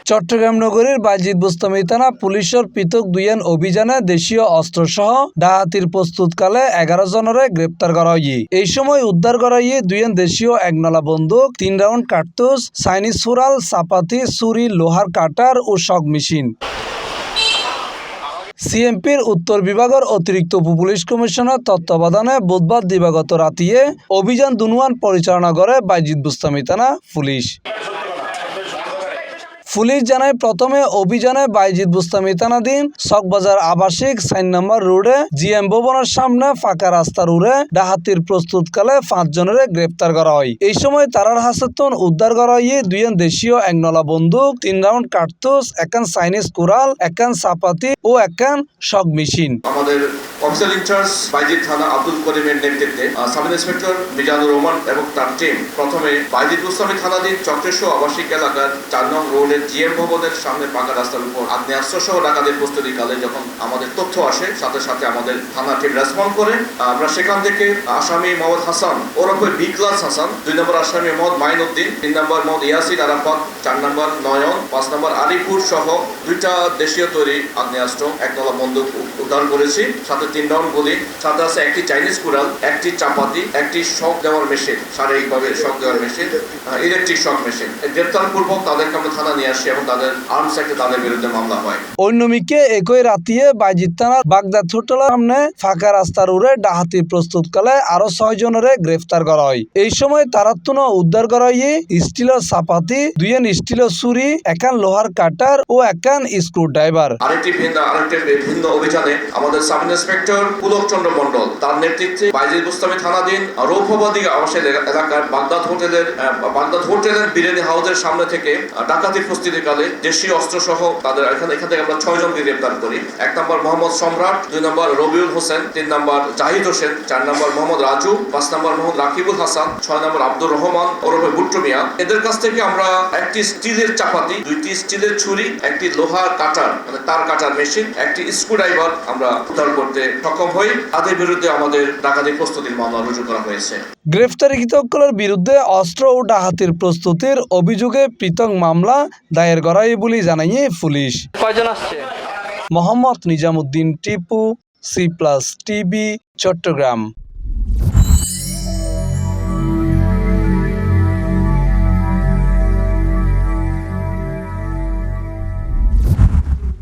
চট্টগ্রাম নগরীর বাইজিদ বুস্তামি থানা পুলিশের পৃথক দুইয়ান অভিযানে দেশীয় অস্ত্রসহ ডাকাতির প্রস্তুতকালে 11 জনরে গ্রেপ্তার করা হয়। এই সময় উদ্ধার করা দুইয়ান দেশীয় একনলা বন্দুক, 3 রাউন্ড কার্তুজ, চাইনিজ সুরাল, চাপাতি, ছুরি, লোহার কাটার ও শক মেশিন। সিএমপির উত্তর বিভাগের অতিরিক্ত উপপুলিশ কমিশনার তত্ত্বাবধানে বুধবার দিবাগত রাতিয়ে অভিযান দুনুয়ান পরিচালনা করে বাইজিদ বুস্তামি থানা পুলিশ। পুলিশ জানায় প্রথমে অভিযানে বাইজিদ বুস্তামি থানাধীন চকবাজার আবাসিক 4 নম্বর রোডে জিএম ভবনের সামনে ফাঁকা রাস্তা রোডে ডাকাতির প্রস্তুতকালে 5 জনের গ্রেপ্তার করা হয়। এই সময় তারার হাসেতন উদ্ধার করা হয় দুইজন দেশীয় একনলা বন্দুক, 3 রাউন্ড কার্তুজ, একখান চাইনিজ কুরাল, একখান চাপাতি ও একখান শক মেশিন। আমাদের অফিসার ইনচার্জ বাইজিদ থানা আব্দুল করিমের নেতৃত্বে সাব ইন্সপেক্টর মিজানুর রহমান এবং তার টিম প্রথমে বাইজিদ বুস্তামি থানাধীন চক্রেশ্বর আবাসিক এলাকার 4 নং রোডের জিএম ভবনের সামনে পাকা রাস্তার উপর আগ্নেয়াস্ত্রসহ ডাকাতের প্রস্তুতিকালে যখন আমাদের তথ্য আসে, সাথে সাথে আমাদের থানা টিম রেসপন্ড করে আমরা সেখান থেকে আসামি মোহাম্মদ হাসান ওরফে বি ক্লাস হাসান, 2 নম্বর আসামি মোহাম্মদ মাইনুদ্দিন, 3 নম্বর মোহাম্মদ ইয়াসিন আরাফাত, 4 নম্বর নয়ন, 5 নম্বর আলিপুর সহ 2টা দেশীয় তৈরি আগ্নেয়াস্ত্র, একনলা বন্দুক উদ্ধার করেছি। সাথে 3 রাউন্ড গুলি, সাথে আছে একটি চাইনিজ কুরাল, একটি চাপাতি, একটি শক দেওয়ার মেশিন, শারীরিকভাবে শক দেওয়ার মেশিন, ইলেকট্রিক শক মেশিন। গ্রেপ্তার পূর্বক তাদেরকে আমরা থানা নিয়ে আসি এবং তাদের আর্মস অ্যাক্টে তাদের বিরুদ্ধে মামলা হয়। অন্যদিকে একই রাতিয়ে বাইজিদ থানার বাগদাদ হোটেলের সামনে ফাঁকা রাস্তার উপরে ডাকাতির প্রস্তুতকালে আরো 6 জনের গ্রেফতার করা হয়। এই সময় তারাত্তুন উদ্ধার করা হয় স্টিলের চাপাতি, 2 স্টিলের ছুরি, একখান লোহার কাটার ও একখান স্ক্রু ড্রাইভার। আরেকটি ভিন্ন অভিযানে আমাদের সাব ইন্সপেক্টর পুলক চন্দ্র মন্ডল তার নেতৃত্বে বাইজিদ বুস্তামি থানাধীন রৌফবাদী আবাসিক এলাকার বাগদাদ হোটেলের বিরিয়ানি হাউসের সামনে থেকে ডাকাতির প্রস্তুতিকালে দেশীয় অস্ত্রসহ তাদের এখান থেকে আমরা 6 জনকে গ্রেপ্তার করি। 1 নম্বর মোহাম্মদ সম্রাট, 2 নম্বর রবিউল হোসেন, 3 নম্বর জাহিদ হোসেন, 4 নম্বর মোহাম্মদ রাজু, 5 নম্বর মোহাম্মদ রাকিবুল হাসান, 6 নম্বর আব্দুর রহমান ওরফে বুট্টু মিয়া। এদের কাছ থেকে আমরা একটি স্টিলের চাপাতি, 2টি স্টিলের ছুরি, একটি লোহার কাটার মানে তার কাটার মেশিন, একটি স্ক্রু ড্রাইভার আমরা উদ্ধার করতে সক্ষম হই। তাদের বিরুদ্ধে আমাদের ডাকাতির প্রস্তুতির মামলা রুজু করা হয়েছে। গ্রেফতারকৃতদের বিরুদ্ধে অস্ত্র ও ডাকাতির প্রস্তুতির অভিযোগে পৃথক মামলা দায়ের করা হয় বলে জানায় পুলিশ। কয়জন আসছে? Mohammad Nizamuddin Tipu, C+ TV, Chittagong.